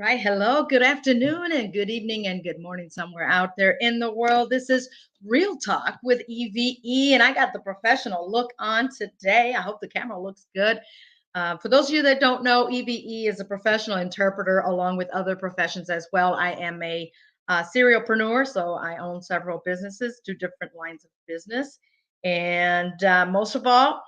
Right. Hello, good afternoon, and good evening, and good morning somewhere out there in the world. This is Real Talk with EVE, and I got the professional look on today. I hope the camera looks good. For those of you that don't know, EVE is a professional interpreter along with other professions as well. I am a serialpreneur, so I own several businesses, two different lines of business. And most of all,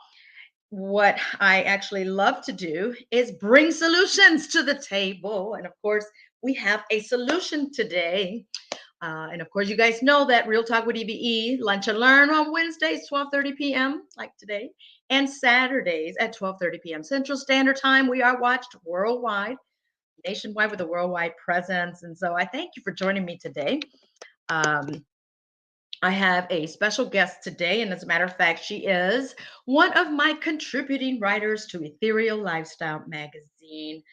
what I actually love to do is bring solutions to the table. And of course, we have a solution today. And of course, you guys know that Real Talk with EBE, Lunch and Learn on Wednesdays, 12:30 p.m., like today, and Saturdays at 12:30 p.m. Central Standard Time. We are watched worldwide, nationwide with a worldwide presence. And so I thank you for joining me today. Um, I have a special guest today, and as a matter of fact, she is one of my contributing writers to Ethereal Lifestyle magazine.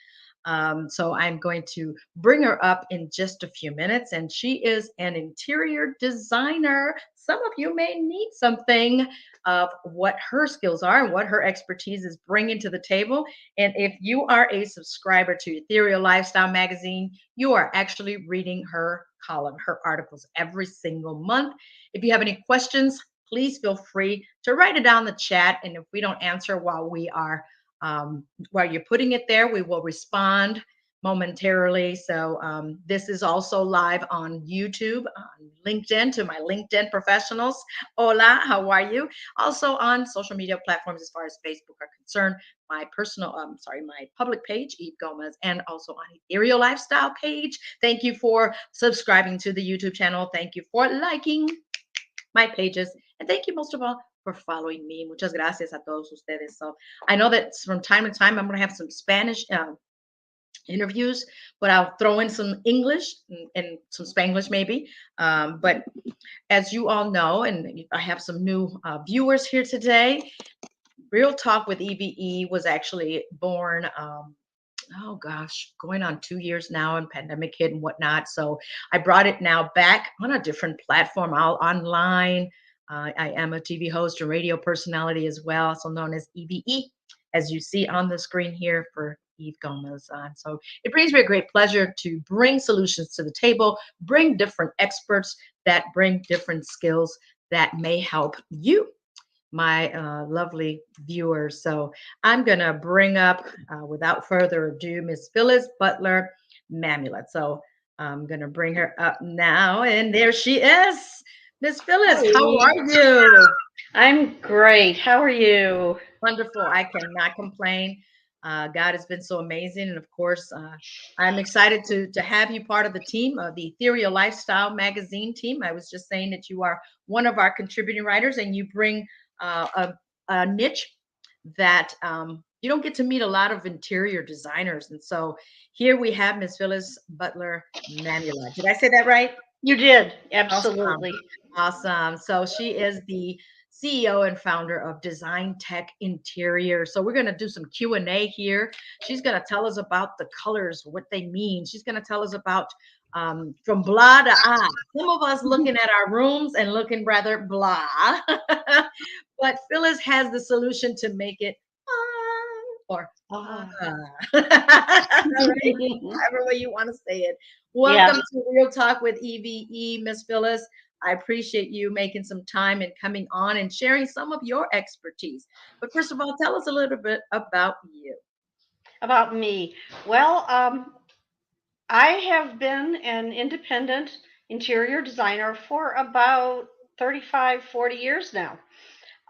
So I'm going to bring her up in just a few minutes, and she is an interior designer. Some of you may need something of what her skills are and what her expertise is bringing to the table. And if you are a subscriber to Ethereal Lifestyle magazine, you are actually reading her column, her articles every single month. If you have any questions, please feel free to write it down in the chat. And if we don't answer while you're putting it there, we will respond momentarily. So this is also live on YouTube, on LinkedIn to my LinkedIn professionals. Hola, how are you? Also on social media platforms as far as Facebook are concerned. My public page, Eve Gomez, and also on Ethereal Lifestyle page. Thank you for subscribing to the YouTube channel. Thank you for liking my pages. And thank you most of all for following me. Muchas gracias a todos ustedes. So I know that from time to time I'm going to have some Spanish interviews, but I'll throw in some English and some Spanglish maybe. But as you all know, and I have some new viewers here today, Real Talk with EVE was actually born. Oh gosh, going on 2 years now, and pandemic hit and whatnot. So I brought it now back on a different platform, all online. I am a TV host and radio personality as well, also known as EVE, as you see on the screen here for Eve Gomez. So it brings me a great pleasure to bring solutions to the table, bring different experts that bring different skills that may help you, my lovely viewers. So I'm going to bring up, without further ado, Miss Phylis Butler Mamula. So I'm going to bring her up now. And there she is. Miss Phyllis, how Hi, are you? I'm great. How are you? Wonderful. I cannot complain. God has been so amazing. And of course, I'm excited to have you part of the team of the Ethereal Lifestyle magazine team. I was just saying that you are one of our contributing writers and you bring a niche that you don't get to meet a lot of interior designers. And so here we have Miss Phyllis Butler Mamula. Did I say that right? You did, Awesome. absolutely. Awesome. So she is the CEO and founder of Design Tech Interior. So we're going to do some Q&A here. She's going to tell us about the colors, what they mean. She's going to tell us about from blah to ah. Some of us looking at our rooms and looking rather blah. But Phyllis has the solution to make it or Ah. right? However way you want to say it. Yes. Welcome to Real Talk with EVE, Miss Phyllis. I appreciate you making some time and coming on and sharing some of your expertise. But first of all, tell us a little bit about you. About me. Well, I have been an independent interior designer for about 35, 40 years now.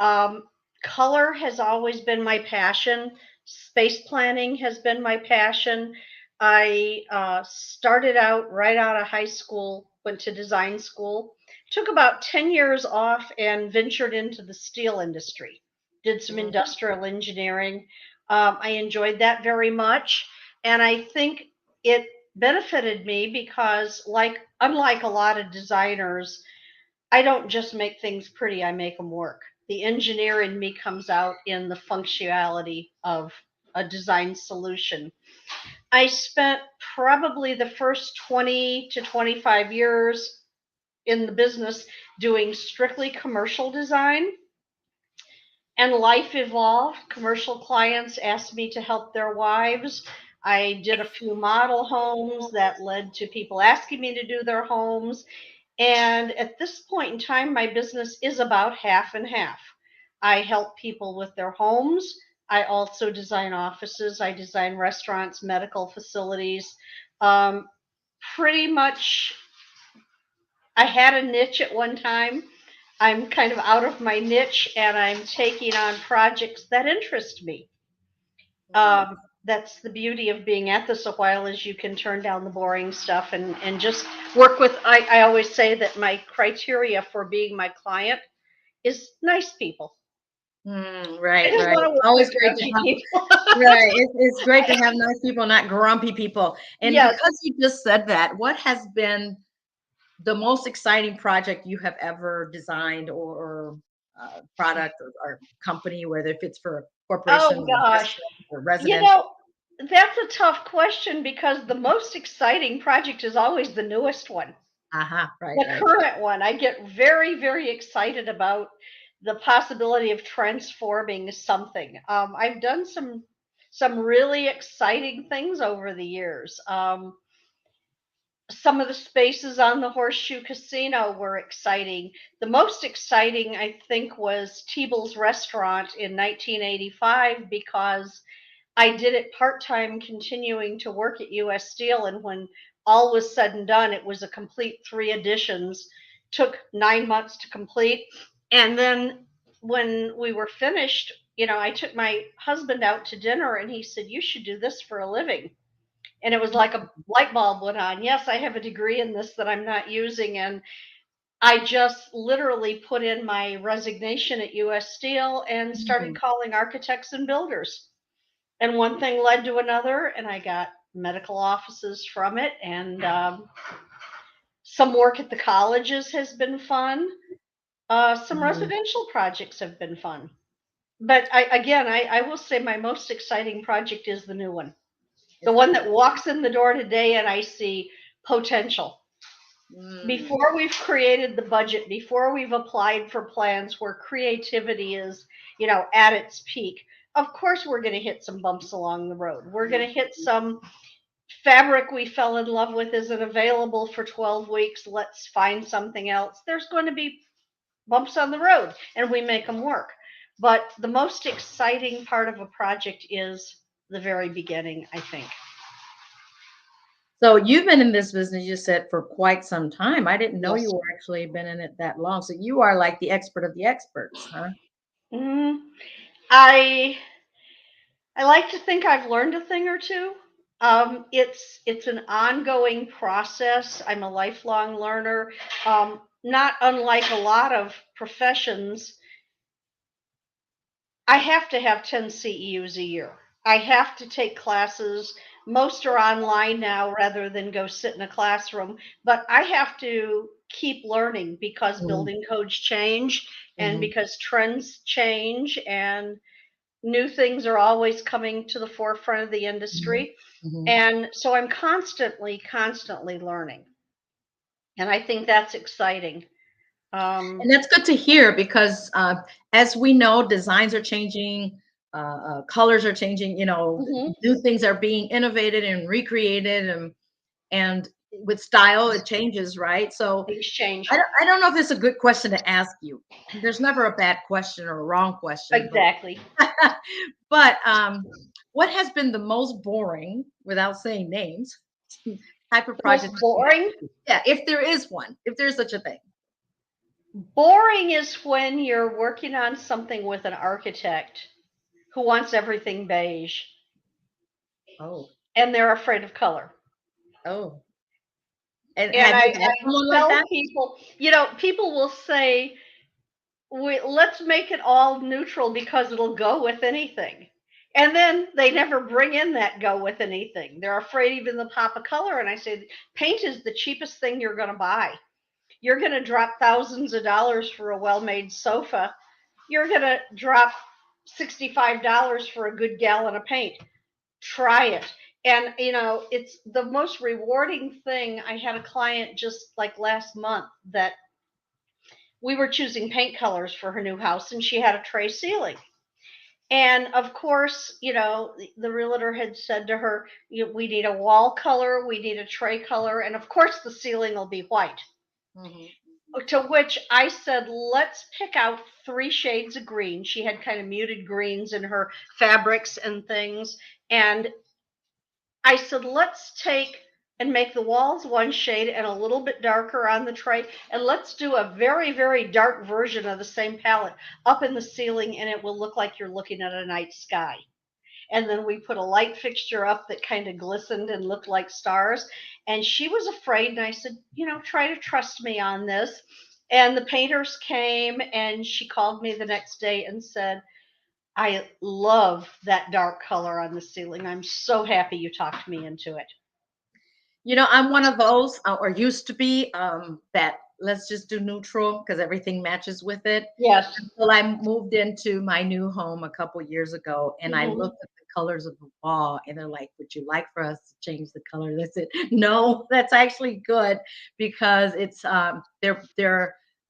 Um, Color has always been my passion. Space planning has been my passion. I started out right out of high school, went to design school, took about 10 years off and ventured into the steel industry. Did some Mm, industrial engineering. I enjoyed that very much. And I think it benefited me because, unlike a lot of designers, I don't just make things pretty, I make them work. The engineer in me comes out in the functionality of a design solution. I spent probably the first 20 to 25 years in the business doing strictly commercial design. And life evolved. Commercial clients asked me to help their wives I did a few model homes that led to people asking me to do their homes. And at this point in time, my business is about half and half. I help people with their homes. I also design offices. I design restaurants, medical facilities. Um, Pretty much, I had a niche at one time. I'm kind of out of my niche and I'm taking on projects that interest me. Mm. That's the beauty of being at this a while is you can turn down the boring stuff and just work with. I always say that my criteria for being my client is nice people. I Right, don't right. want to work with Always great to grumpy have, people. right. It's great to have nice people, not grumpy people. And Yes. because you just said that, what has been the most exciting project you have ever designed or product or company, whether if it's for a corporation Oh or gosh. restaurant or You residential? know, that's a tough question because the most exciting project is always the newest one. Uh-huh. Right, The right. current one, I get very, very excited about the possibility of transforming something. I've done some really exciting things over the years. Some of the spaces on the Horseshoe Casino were exciting. The most exciting, I think, was Teeble's Restaurant in 1985 because I did it part time, continuing to work at US Steel. And when all was said and done, it was a complete 3 editions, took 9 months to complete. And then when we were finished, I took my husband out to dinner and he said, "You should do this for a living." And it was like a light bulb went on. Yes, I have a degree in this that I'm not using. And I just literally put in my resignation at US Steel and started Mhm. calling architects and builders, and one thing led to another, and I got medical offices from it. And some work at the colleges has been fun. Some Mhm. residential projects have been fun. But I will say my most exciting project is the new one, the It's the one new. that walks in the door today, and I see potential. Mm. Before we've created the budget, before we've applied for plans where creativity is, at its peak, of course we're going to hit some bumps along the road. We're going to hit some fabric we fell in love with isn't available for 12 weeks. Let's find something else. There's going to be bumps on the road and we make them work. But the most exciting part of a project is the very beginning, I think. So you've been in this business, you said, for quite some time. I didn't know you Yes. were actually been in it that long. So you are like the expert of the experts, huh? Mm, I I like to think I've learned a thing or two. It's an ongoing process. I'm a lifelong learner. Not unlike a lot of professions, I have to have 10 CEUs a year. I have to take classes. Most are online now rather than go sit in a classroom, but I have to keep learning because Mm. building codes change and Mhm. because trends change and new things are always coming to the forefront of the Mhm. industry. Mhm. And so I'm constantly learning. And I think that's exciting. And Um, that's good to hear because, as we know, designs are changing, colors are changing. mhm, New things are being innovated and recreated, and with style, it changes, right? So things change. I don't know if it's a good question to ask you. There's never a bad question or a wrong question, but Exactly. but what has been the most boring, without saying names, type of The project most that you had boring to do? Yeah, if there is one, if there's such a thing. Boring is when you're working on something with an architect who wants everything beige Oh, and they're afraid of color. oh. And And have I, you had I someone like tell that? people, people will say, let's make it all neutral because it'll go with anything. And then they never bring in that go with anything. They're afraid even to pop a color. And I say, paint is the cheapest thing you're going to buy. You're going to drop thousands of dollars for a well made sofa. You're going to drop $65 for a good gallon of paint. Try it. And, it's the most rewarding thing. I had a client just like last month that we were choosing paint colors for her new house, and she had a tray ceiling. And of course, the realtor had said to her, we need a wall color, we need a tray color, and of course the ceiling will be white. Mhm. To which I said, let's pick out 3 shades of green. She had kind of muted greens in her fabrics and things. And I said, let's take and make the walls one shade and a little bit darker on the tray. And let's do a very, very dark version of the same palette up in the ceiling, and it will look like you're looking at a night sky. And then we put a light fixture up that kind of glistened and looked like stars. And she was afraid. And I said, try to trust me on this. And the painters came, and she called me the next day and said, I love that dark color on the ceiling. I'm so happy you talked me into it. I'm one of those, or used to be, that let's just do neutral because everything matches with it. Yes. Until I moved into my new home a couple years ago, and I Hmm. looked at the colors of the wall, and they're like, "Would you like for us to change the color?" That's it. No, that's actually good because it's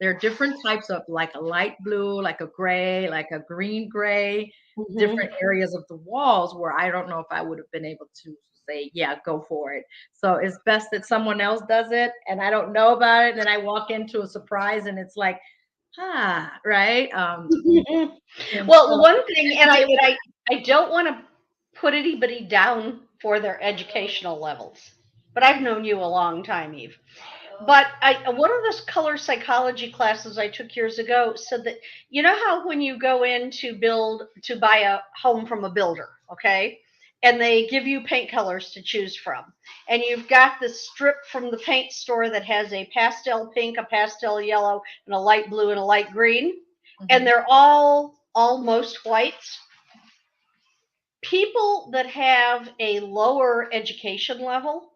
they're different types of, like a light blue, like a gray, like a green gray, Hmm. different areas of the walls where I don't know if I would have been able to say, yeah, go for it. So it's best that someone else does it and I don't know about it. And then I walk into a surprise and it's like, right. And Well, the so one thing, and I don't want to put anybody down for their educational levels, but I've known you a long time, Eve. But one of those color psychology classes I took years ago said that, how when you go in to buy a home from a builder, okay, and they give you paint colors to choose from, and you've got this strip from the paint store that has a pastel pink, a pastel yellow, and a light blue and a light green, and mhm. they're all almost whites. People that have a lower education level,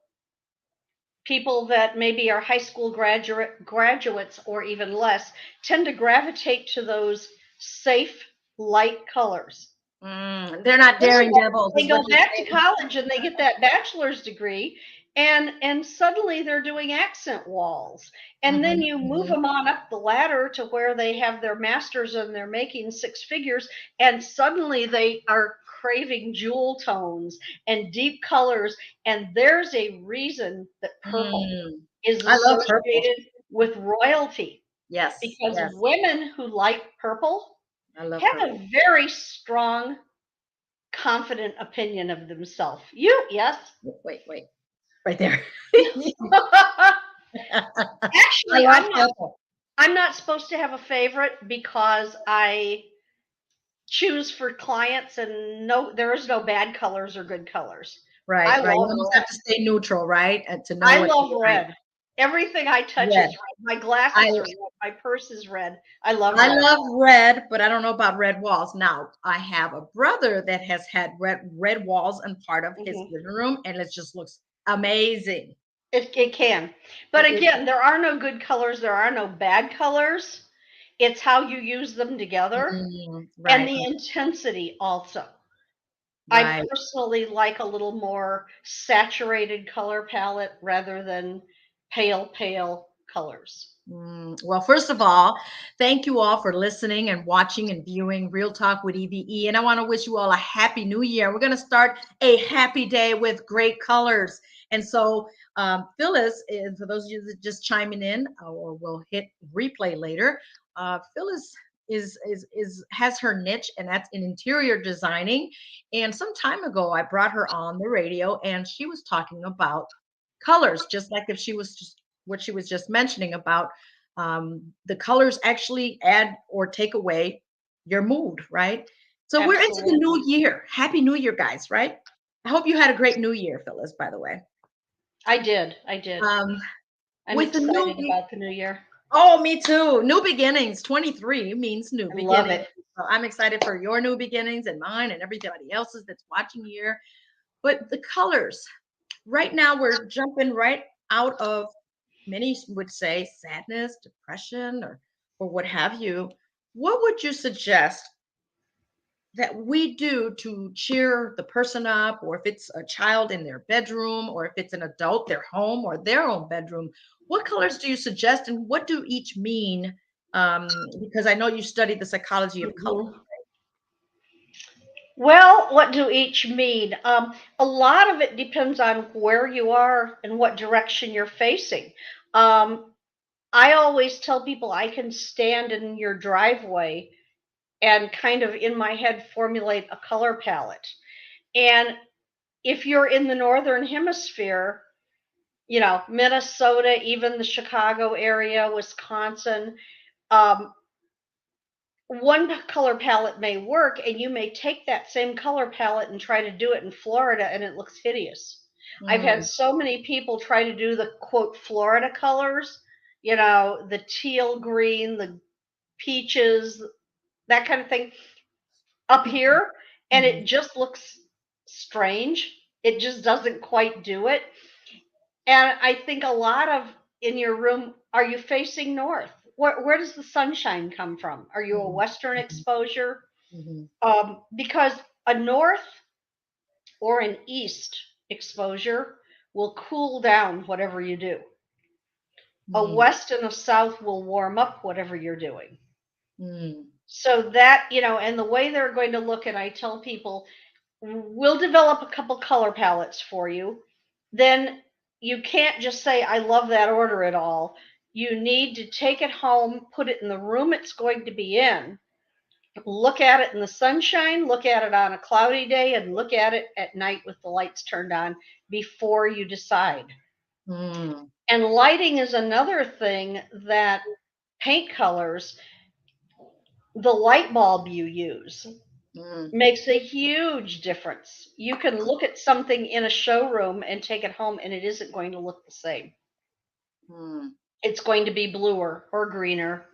people that maybe are high school graduates or even less, tend to gravitate to those safe light colors. They're not Then daring devils, they is what go you're back to saying. college and they get that bachelor's degree, and suddenly they're doing accent walls. And then Mhm, you move mhm. them on up the ladder to where they have their masters and they're making 6 figures, and suddenly they are craving jewel tones and deep colors. And there's a reason that purple Mm. is I love purple. associated with royalty, Yes, because yes. women who like purple I love have purple. a very strong, confident opinion of themselves. You, yes. Wait, wait, right there. I Actually, like purple. I'm not supposed to have a favorite because I choose for clients, and no, there is no bad colors or good colors. I Right, right. You love almost red. have to stay neutral, right? And to know I what love you like. red. Everything I touch is Red. red. My I glasses are red. My purse is red. I love I red. love red, but I don't know about red walls. Now, I have a brother that has had red walls in part of his Hmm. living room, and it just looks amazing. It can. But It again, there are no good colors, there are no bad colors. It's how you use them together and right, the intensity also. I right. personally like a little more saturated color palette rather than pale, pale colors. Well, first of all, thank you all for listening and watching and viewing Real Talk with EVE. And I want to wish you all a happy new year. We're going to start a happy day with great colors. And so, Phyllis, is, for those of you that just chiming in or will hit replay later, Phyllis is has her niche, and that's in interior designing. And some time ago, I brought her on the radio, and she was talking about colors, just like if she was just what she was just mentioning about the colors actually add or take away your mood, right? So we're into the new Absolutely. year. Happy New Year, guys, right? I hope you had a great New Year, Phyllis, by the way. I did. I did. Um, I'm with the new excited about the new year. oh, me too. New beginnings. 23 means new I love beginnings. it. So I'm excited for your new beginnings and mine and everybody else's that's watching here. But the colors, right now we're jumping right out of, many would say, sadness, depression, or what have you. What would you suggest that we do to cheer the person up, or if it's a child in their bedroom, or if it's an adult, their home or their own bedroom? What colors do you suggest, and what do each mean? Because I know you studied the psychology of color. Mhm. Well, what do each mean? A lot of it depends on where you are and what direction you're facing. Um, I always tell people I can stand in your driveway and kind of in my head formulate a color palette. And if you're in the northern hemisphere, Minnesota, even the Chicago area, Wisconsin, um, one color palette may work, and you may take that same color palette and try to do it in Florida, and it looks hideous. I've had Mm, so many people try to do the quote Florida colors, the teal green, the peaches, that kind of thing up here, and mhm, it just looks strange. It just doesn't quite do it. And I think a lot of in your room, are you facing north? Where does the sunshine come from? Are you a mhm, western mhm, exposure? mhm, Because a north or an east exposure will cool down whatever you do. A mm, west and a south will warm up whatever you're doing. mm, So that, and the way they're going to look, and I tell people, we'll develop a couple color palettes for you. Then you can't just say, I love that order at all. You need to take it home, put it in the room it's going to be in, look at it in the sunshine, look at it on a cloudy day, and look at it at night with the lights turned on before you decide. mm, And lighting is another thing that paint colors, the light bulb you use mm, makes a huge difference. You can look at something in a showroom and take it home, and it isn't going to look the same. mm. It's going to be bluer or greener.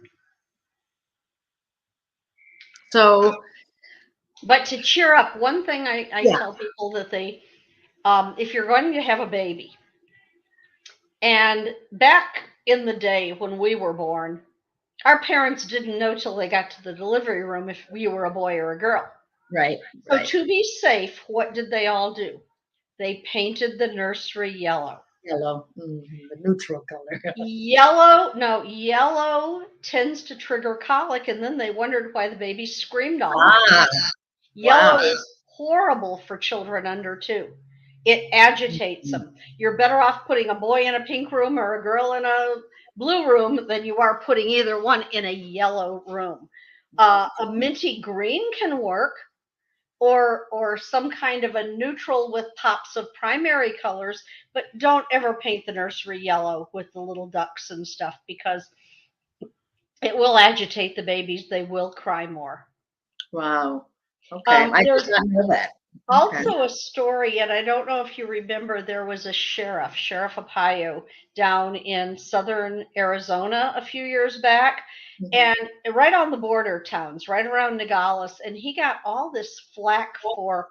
So, But to cheer up, one thing I yeah, tell people that if you're going to have a baby, and back in the day when we were born, our parents didn't know till they got to the delivery room if we were a boy or a girl. right, So right. to be safe, what did they all do? They painted the nursery yellow. Yellow, the neutral color. Yellow, no, yellow tends to trigger colic, and then they wondered why the baby screamed all night. Ah, wow. Yellow is horrible for children under 2. It agitates Mm, them. You're better off putting a boy in a pink room or a girl in a blue room than you are putting either one in a yellow room. right. A minty green can work, or some kind of a neutral with pops of primary colors, but don't ever paint the nursery yellow with the little ducks and stuff because it will agitate the babies. They will cry more. Wow. Okay, I did There's not know that. Okay. also a story, and I don't know if you remember, there was a Sheriff Apayo, down in southern Arizona a few years back, Mhm. and right on the border towns, right around Nogales, and he got all this flack for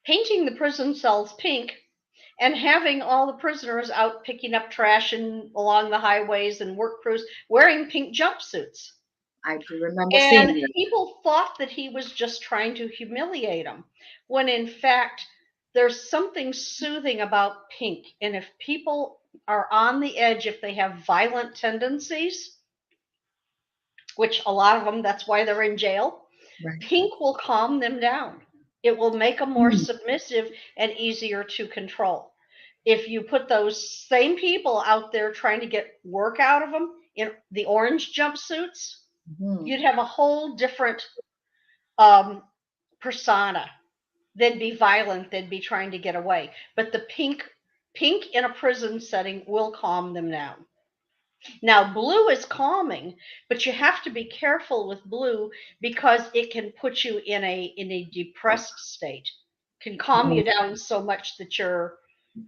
painting the prison cells pink and having all the prisoners out picking up trash and along the highways and work crews wearing pink jumpsuits. I do remember And seeing that. people thought that he was just trying to humiliate them, when in fact, there's something soothing about pink. And if people are on the edge, if they have violent tendencies, which a lot of them, that's why they're in jail, Right. pink will calm them down. It will make them more Mm, submissive and easier to control. If you put those same people out there trying to get work out of them in the orange jumpsuits, mhm. you'd have a whole different um, persona. They'd be violent. They'd be trying to get away. But the pink in a prison setting will calm them down. Now, blue is calming, but you have to be careful with blue because it can put you in a depressed state. Can calm Mhm. you down so much that you're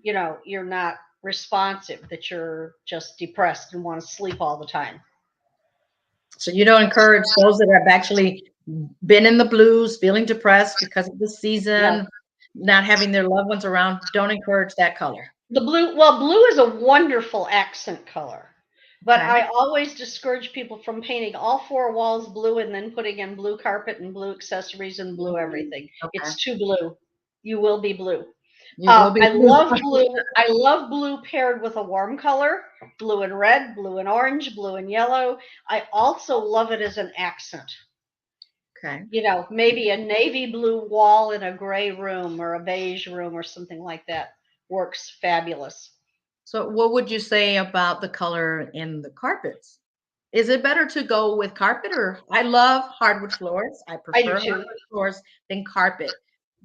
not responsive, that you're just depressed and want to sleep all the time. So you don't encourage those that have actually been in the blues, feeling depressed because of the No. season, not having their loved ones around. Don't encourage that color. Blue is a wonderful accent color. But Okay. I always discourage people from painting all 4 walls blue and then putting in blue carpet and blue accessories and blue Mm, everything. okay. It's too blue. You will be blue. You will be I blue. love blue. I love blue paired with a warm color, blue and red, blue and orange, blue and yellow. I also love it as an accent. Okay. Maybe a navy blue wall in a gray room or a beige room or something like that works fabulous. So what would you say about the color in the carpets? Is it better to go with carpet, or I love hardwood floors. I I do prefer too. hardwood floors than carpet.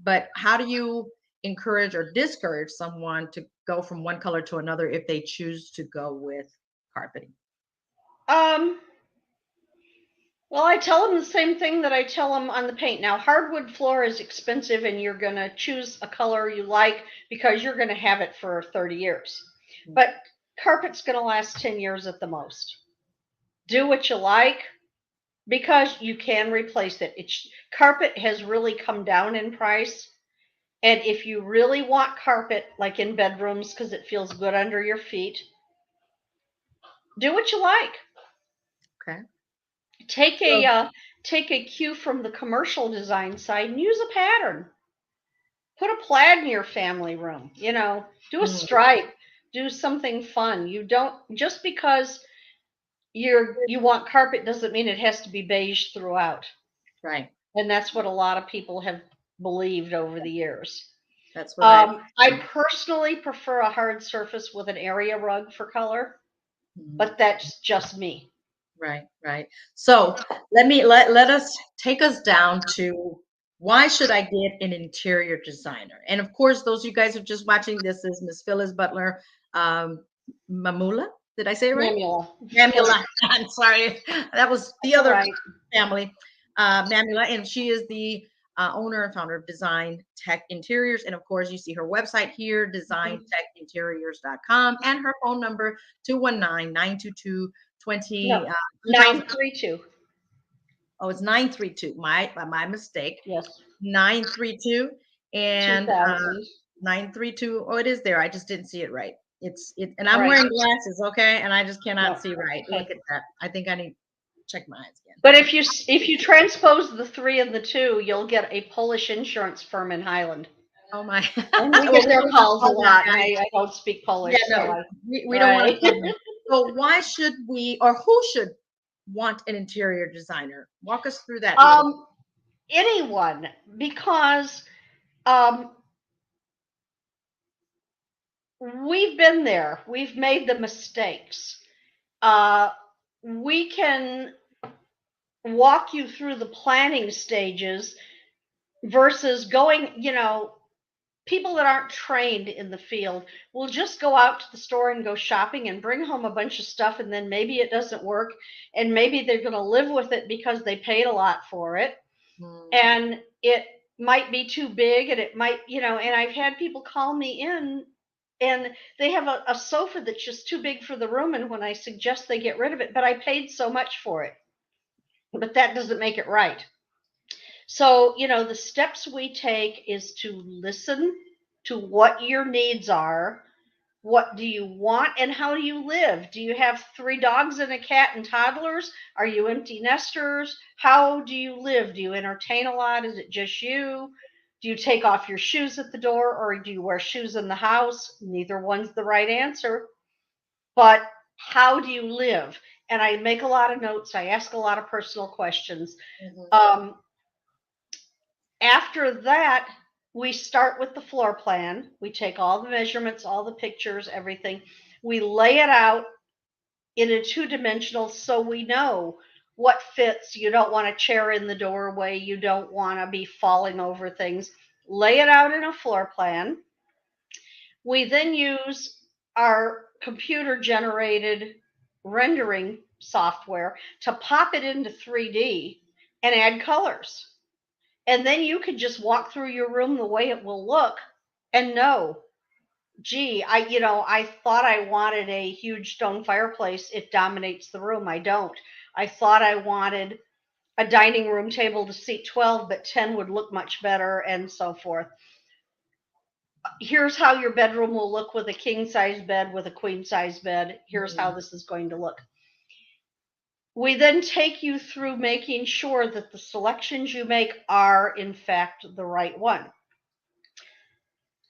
But how do you encourage or discourage someone to go from one color to another if they choose to go with carpeting? Um, well, I tell them the same thing that I tell them on the paint. Now, hardwood floor is expensive and you're going to choose a color you like because you're going to have it for 30 years. Mm. But carpet's going to last 10 years at the most. Do what you like because you can replace it. Carpet has really come down in price. And if you really want carpet, like in bedrooms, because it feels good under your feet, do what you like. Okay. Take a So, uh, take a cue from the commercial design side and use a pattern. Put a plaid in your family room. Do a mm, stripe. Do something fun. You don't just because you want carpet doesn't mean it has to be beige throughout. right. And that's what a lot of people have believed over the years. That's what I. I personally prefer a hard surface with an area rug for color, Mhm. but that's just me. Right, right. So let us take us down to why should I get an interior designer? And of course, those of you guys who are just watching, this is Miss Phyllis Butler, Mamula. Did I say it right? Mamula. Mamula. I'm sorry, that was the That's all other right. family, Mamula, and she is the owner and founder of Design Tech Interiors. And of course, you see her website here, Mhm. designtechinteriors.com, and her phone number 219-922 No, 20 2000. 932. Oh, it's 932. My mistake. Yes, 932 and 2000. 932. Oh, it is there. I just didn't see it right. And I'm Right. wearing glasses, okay? And I just No. cannot see right. Look Okay. at that. I think I need to check my eyes again. But if you transpose the 3 and the 2, you'll get a Polish insurance firm in Highland. Oh my. And we Well, get we their don't want to calls a call them lot, and guys. I don't speak Yeah, Polish, so no, we don't want to right. call them. So why should we, or who should want an interior designer? Walk us through that little. um, Anyone, because um, we've been there. We've made the mistakes. Uh, we can walk you through the planning stages versus people that aren't trained in the field will just go out to the store and go shopping and bring home a bunch of stuff, and then maybe it doesn't work, and maybe they're going to live with it because they paid a lot for it, Hmm. and it might be too big, and it might, and I've had people call me in and they have a sofa that's just too big for the room, and when I suggest they get rid of it, but I paid so much for it, but that doesn't make it right. So, the steps we take is to listen to what your needs are. What do you want and how do you live? Do you have 3 dogs and a cat and toddlers? Are you empty nesters? How do you live? Do you entertain a lot? Is it just you? Do you take off your shoes at the door or do you wear shoes in the house? Neither one's the right answer. But how do you live? And I make a lot of notes. I ask a lot of personal questions. Mhm. Um, After that, we start with the floor plan. We take all the measurements, all the pictures, everything. We lay it out in a 2-dimensional so we know what fits. You don't want a chair in the doorway. You don't want to be falling over things. Lay it out in a floor plan. We then use our computer generated rendering software to pop it into 3D and add colors. And then you could just walk through your room the way it will look and know, gee, I thought I wanted a huge stone fireplace. It dominates the room. I don't. I thought I wanted a dining room table to seat 12, but 10 would look much better, and so forth. Here's how your bedroom will look with a king size bed, with a queen size bed. Here's how Mhm. this is going to look. We then take you through making sure that the selections you make are, in fact, the right one.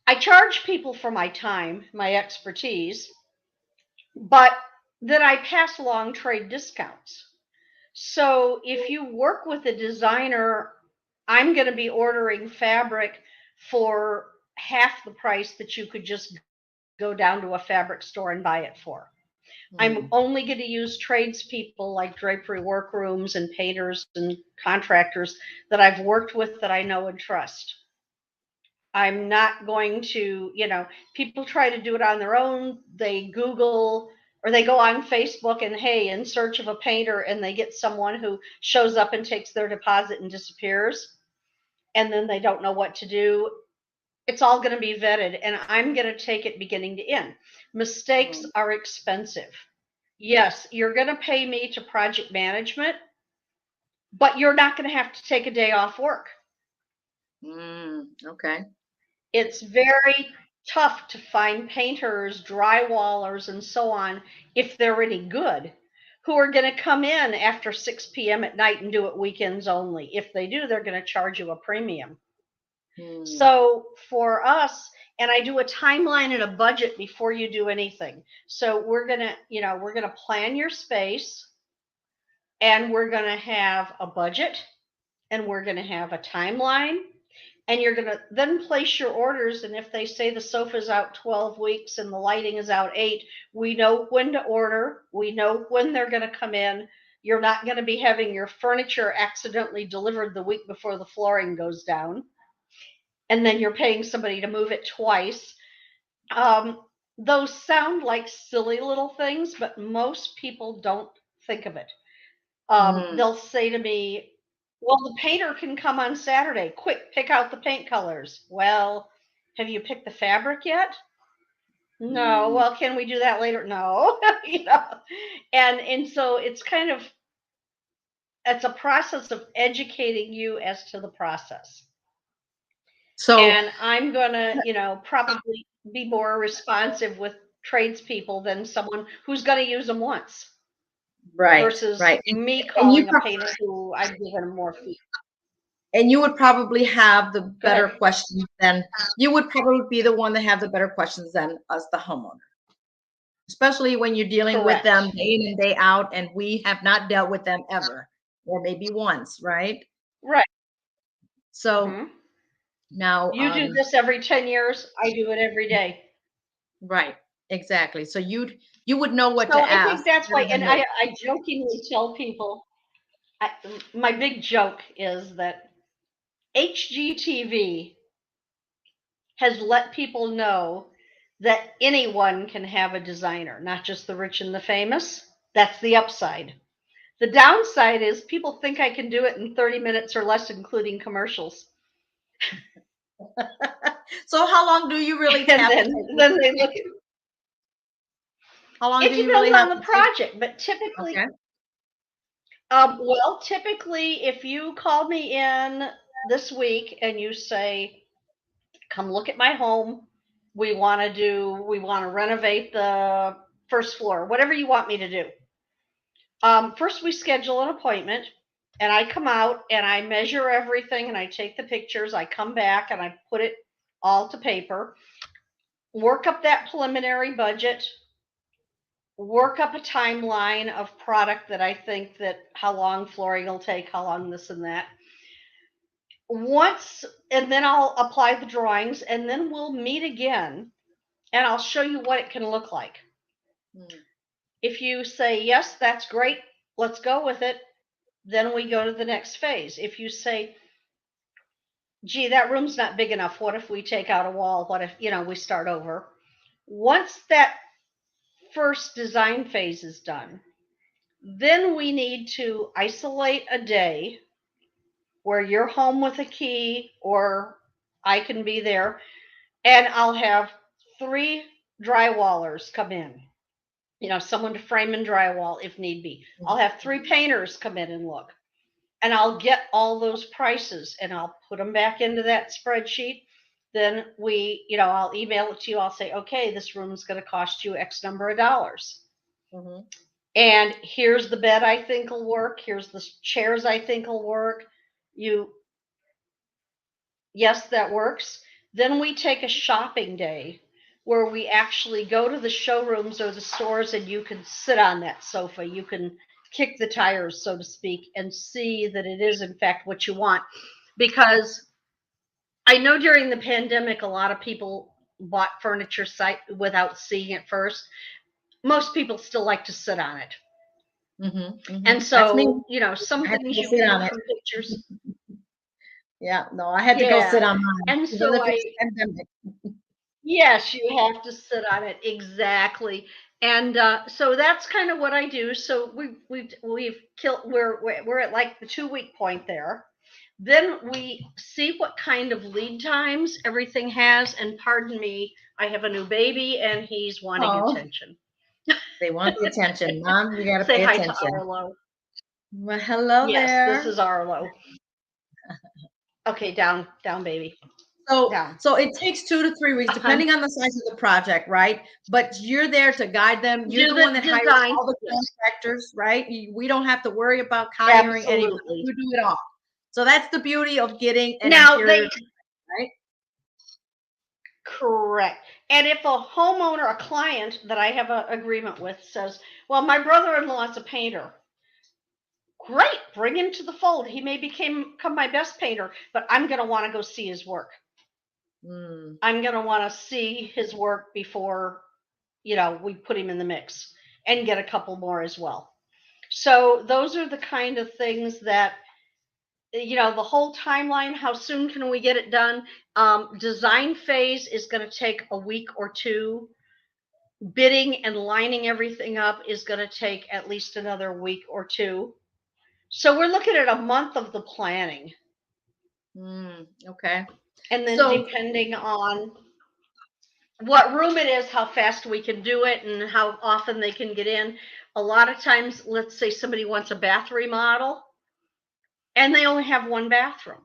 I charge people for my time, my expertise, but then I pass along trade discounts. So if you work with a designer, I'm going to be ordering fabric for half the price that you could just go down to a fabric store and buy it for. I'm Mm. only going to use tradespeople like drapery workrooms and painters and contractors that I've worked with that I know and trust. I'm not going to, people try to do it on their own. They Google or they go on Facebook and, hey, in search of a painter, and they get someone who shows up and takes their deposit and disappears. And then they don't know what to do. It's all going to be vetted, and I'm going to take it beginning to end. Mistakes Mm. are expensive. Yes, you're going to pay me to project management, but you're not going to have to take a day off work. Okay. It's very tough to find painters, drywallers, and so on, if they're any good, who are going to come in after 6 p.m. at night and do it weekends only. If they do, they're going to charge you a premium. Mm. So for us, and I do a timeline and a budget before you do anything. So we're going to plan your space, and we're going to have a budget, and we're going to have a timeline, and you're going to then place your orders. And if they say the sofa's out 12 weeks and the lighting is out 8, we know when to order. We know when they're going to come in. You're not going to be having your furniture accidentally delivered the week before the flooring goes down. And then you're paying somebody to move it twice. Um, those sound like silly little things, but most people don't think of it. Mm. They'll say to me, well, the painter can come on Saturday. Quick, pick out the paint colors. Well, have you picked the fabric yet? No. Mm. Well, can we do that later? No. And so it's a process of educating you as to the process. So, And I'm gonna, probably be more responsive with tradespeople than someone who's gonna use them once right, versus right. me And you calling a painter who I've given more fee. and you would probably have the Go better ahead. questions than you would probably be the one that have the better questions than us, the homeowner. Especially when you're dealing with Correct. them day in and day out, and we have not dealt with them ever, or maybe once, right? Right. So Hmm. now, You do this every 10 years. I do it every day. right, exactly. So you would know what So to I think ask that's why, better and than me. I jokingly tell people, I, my big joke is that HGTV has let people know that anyone can have a designer, not just the rich and the famous. That's the upside. The downside is people think I can do it in 30 minutes or less, including commercials. So how long do you really And have to then, take this? then they look, How long do it you really depends have on the to take? project, but typically, Okay. typically, if you call me in this week and you say, come look at my home, we want to renovate the first floor, whatever you want me to do. First, we schedule an appointment, and I come out and I measure everything and I take the pictures. I come back and I put it all to paper, work up that preliminary budget, work up a timeline of product that I think that how long flooring will take, how long this and that. Once, and then I'll apply the drawings, and then we'll meet again and I'll show you what it can look like. Mm. If you say, yes, that's great, let's go with it, then we go to the next phase. If you say, gee, that room's not big enough, what if we take out a wall? What if, we start over? Once that first design phase is done, then we need to isolate a day where you're home with a key or I can be there, and I'll have 3 drywallers come in. Someone to frame and drywall if need be. I'll have 3 painters come in and look. And I'll get all those prices and I'll put them back into that spreadsheet. Then I'll email it to you. I'll say, okay, this room's going to cost you X number of dollars. Mm-hmm. And here's the bed I think will work. Here's the chairs I think will work. Yes, that works. Then we take a shopping day where we actually go to the showrooms or the stores and you can sit on that sofa. You can kick the tires, so to speak, and see that it is in fact what you want. Because I know during the pandemic, a lot of people bought furniture site without seeing it first. Most people still like to sit on it. And That's me. so, some I had to things go you sit can on look it. from pictures. Yeah, no, I had to go sit Yeah. on mine, And even so if it's pandemic. yes, you have to sit on it exactly. And so that's kind of what I do. So we've killed. We're at like the 2 week point there. Then we see what kind of lead times everything has. And pardon me, I have a new baby and he's wanting Oh, attention. they want the attention. Mom, you got to Say pay hi to attention. Arlo. Well, hello Yes, this there. is Arlo. Okay, down, down, baby, So, down. so it takes 2 to 3 weeks, Uh-huh. depending on the size of the project, right? But you're there to guide them. You're Do the the one that hires design. all the Yes, contractors, right? We don't have to worry about hiring anybody. absolutely. You do it all. So that's the beauty of getting an Now they interior, right? Correct. And if a homeowner, a client that I have an agreement with says, well, my brother-in-law is a painter. Great, bring him to the fold. He may become my best painter, but I'm going to want to go see his work. Mm, I'm going to want to see his work before, we put him in the mix and get a couple more as well. So those are the kind of things that, the whole timeline, how soon can we get it done? Design phase is going to take a week or two. Bidding and lining everything up is going to take at least another week or two. So we're looking at a month of the planning. okay. And then So, depending on what room it is, how fast we can do it, and how often they can get in. A lot of times, let's say somebody wants a bath remodel and they only have one bathroom.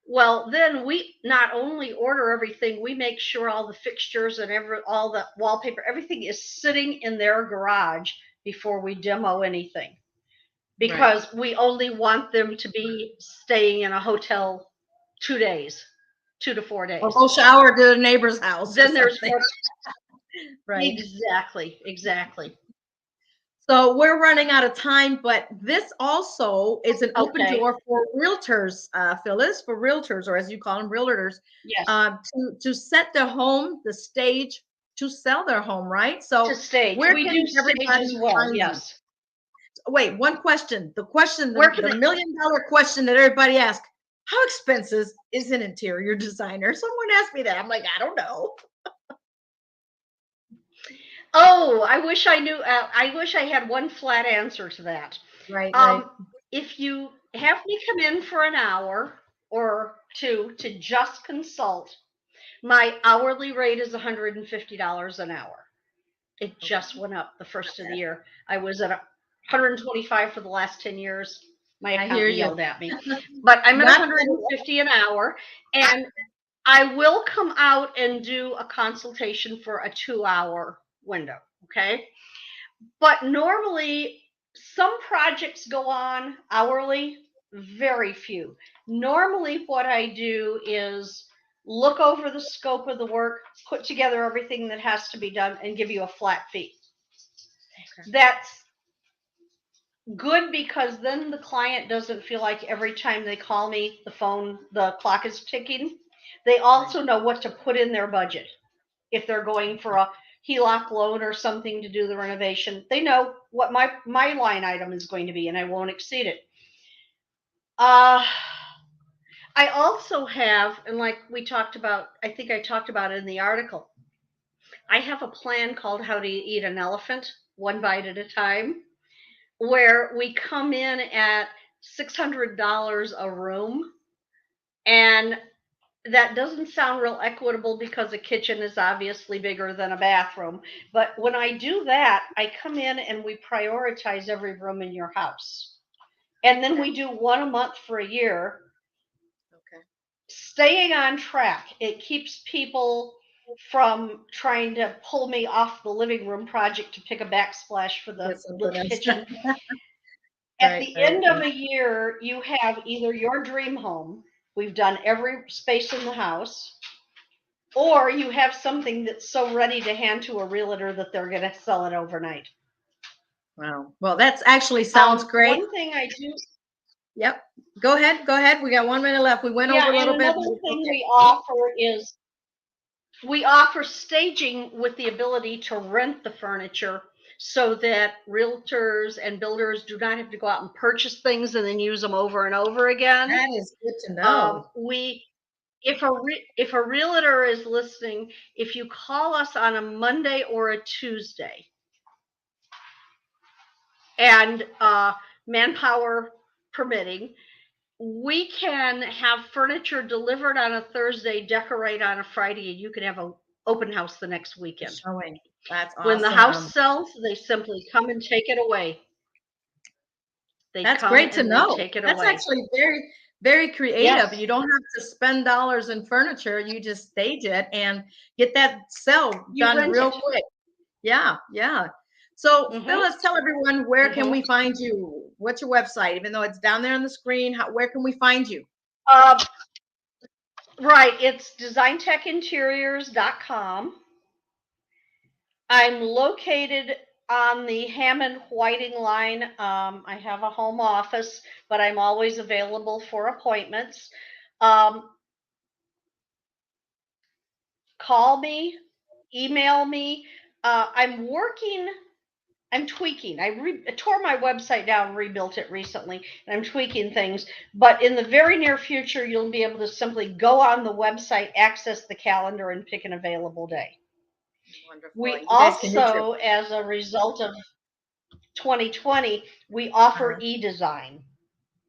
Well, then we not only order everything, we make sure all the fixtures and all the wallpaper, everything is sitting in their garage before we demo anything. right. Because we only want them to be staying in a hotel 2 days, 2 to 4 days. Or go shower to the neighbor's house or Then there's something, more. right? Exactly, exactly. So we're running out of time, but this also is an open Okay. door for realtors, Phyllis, for realtors, or as you call them, realtors, Yes. to set their home, the stage to sell their home, right? To So stage. where We can do stage as everybody well. find you? Yes. Wait, one question. The question, Where the can it? $1 million question that everybody asks: how expensive is an interior designer? Someone asked me that. I'm like, I don't know. Oh, I wish I knew. I wish I had one flat answer to that. Right, right. Um, if you have me come in for an hour or two to just consult, my hourly rate is $150 an hour. It Okay. just went up the first of the year. I was at 125 for the last 10 years. My I hear accountant you. yelled at me. But I'm at Not 150 an hour, and I will come out and do a consultation for a 2 hour window. Okay. But normally, some projects go on hourly, very few. Normally, what I do is look over the scope of the work, put together everything that has to be done, and give you a flat fee. okay. That's good because then the client doesn't feel like every time they call me, the clock is ticking. They Right. also know what to put in their budget. If they're going for a HELOC loan or something to do the renovation, they know what my line item is going to be, and I won't exceed it. Uh, I also have, and like we talked about, I think I talked about it in the article. I have a plan called How to Eat an Elephant, One Bite at a Time, where we come in at $600 a room, and that doesn't sound real equitable because a kitchen is obviously bigger than a bathroom. But when I do that, I come in and we prioritize every room in your house. And then Okay. we do one a month for a year, Okay. staying on track. It keeps people from trying to pull me off the living room project to pick a backsplash for the Get something little else. kitchen. At Right, the right, end of right. a year, you have either your dream home, we've done every space in the house, or you have something that's so ready to hand to a realtor that they're going to sell it overnight. Wow. Well, that's actually sounds great. One thing I do, Yep. Go ahead. Go ahead. We got 1 minute left. We went yeah, over a and little bit, another but it's thing okay. we offer is we offer staging with the ability to rent the furniture so that realtors and builders do not have to go out and purchase things and then use them over and over again. That is good to know. We if a realtor is listening, if you call us on a Monday or a Tuesday, and manpower permitting, we can have furniture delivered on a Thursday, decorate on a Friday, and you can have an open house the next weekend. Showing. That's When the house awesome. sells, they simply come and take it away. They That's come great to and they know. take it That's away. actually very, very creative. Yes. You don't have to spend dollars in furniture. You just stage it and get that sell You done rent real it. quick. Yeah, yeah. So, Mm-hmm. Phyllis, tell everyone, where can Mm-hmm. we find you? What's your website? Even though it's down there on the screen, where can we find you? Uh, right. It's designtechinteriors.com. I'm located on the Hammond Whiting line. I have a home office, but I'm always available for appointments. Um, Call me, email me. I'm tweaking. I tore my website down, rebuilt it recently, and I'm tweaking things. But in the very near future, you'll be able to simply go on the website, access the calendar, and pick an available day. Wonderful. We And you guys can hit your also, as a result of 2020, we offer e-design.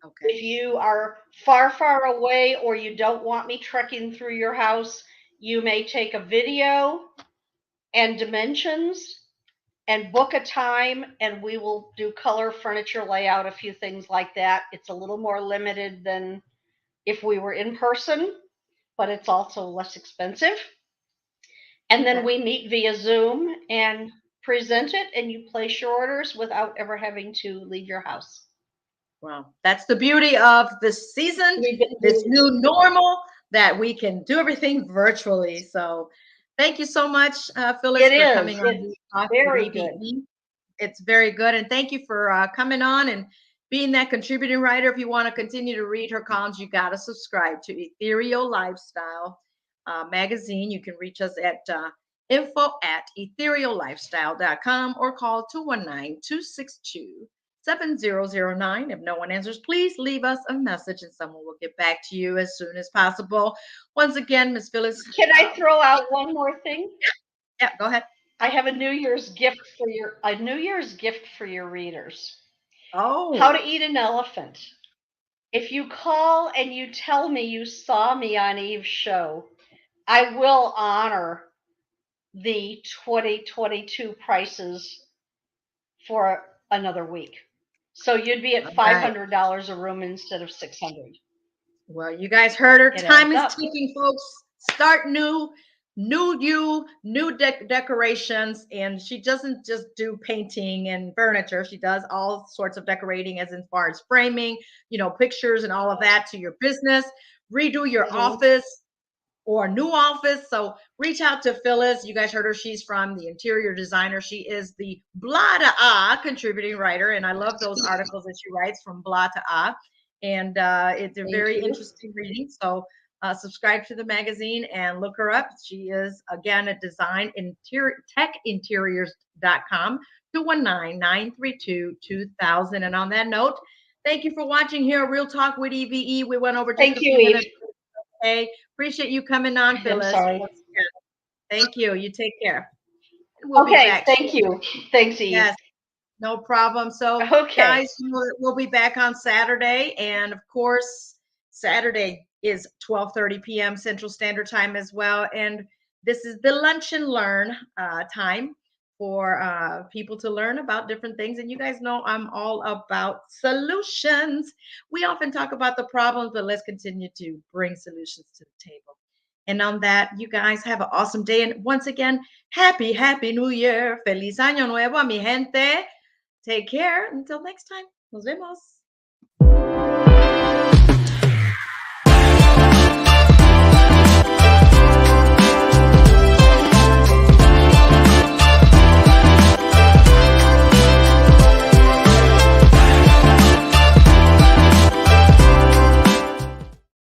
okay. If you are far, far away or you don't want me trekking through your house, you may take a video and dimensions and book a time, and we will do color, furniture layout, a few things like that. It's a little more limited than if we were in person, but it's also less expensive. And then Okay. we meet via Zoom and present it, and you place your orders without ever having to leave your house. Well, that's the beauty of this season, We've been this doing new normal, that we can do everything virtually. So, thank you so much, Phyllis, it for is. coming on It's Real Talk with very good. EVE. It's very good. And thank you for coming on and being that contributing writer. If you want to continue to read her columns, you got to subscribe to Ethereal Lifestyle magazine. You can reach us at info@ethereallifestyle.com or call 219-262-7009. If no one answers, please leave us a message and someone will get back to you as soon as possible. Once again, Miss Phyllis. Can I throw out one more thing? Yeah, go ahead. I have a New Year's gift for your readers. How to Oh, eat an elephant. If you call and you tell me you saw me on Eve's show, I will honor the 2022 prices for another week. So you'd be at all right. $500 a room instead of 600. Well, you guys heard her. It Time adds is up. ticking, folks. Start new, new you, new decorations. And she doesn't just do painting and furniture. She does all sorts of decorating, as far as framing, pictures and all of that to your business. Redo your Mm-hmm. office or a new office. So reach out to Phyllis. You guys heard her. She's from the interior designer. She is the Blah to Ah contributing writer. And I love those articles that she writes from Blah to Ah. And it's a Thank very you. interesting reading. So subscribe to the magazine and look her up. She is, again, at design interior techinteriors.com 219-932-2000. And on that note, thank you for watching here, Real Talk with EVE. We went over just Thank a you, few minutes. Eve. Okay. Appreciate you coming on, I'm Phyllis. sorry. Once again. Thank you. You take care. And we'll be Okay, back thank shortly. you. Thanks, Eve. Yes, no problem. So, Okay. guys, we'll be back on Saturday. And of course, Saturday is 12:30 p.m. Central Standard Time as well. And this is the lunch and learn time for people to learn about different things. And you guys know I'm all about solutions. We often talk about the problems, but let's continue to bring solutions to the table. And on that, you guys have an awesome day. And once again, happy New Year. Feliz Año Nuevo a mi gente. Take care. Until next time. Nos vemos.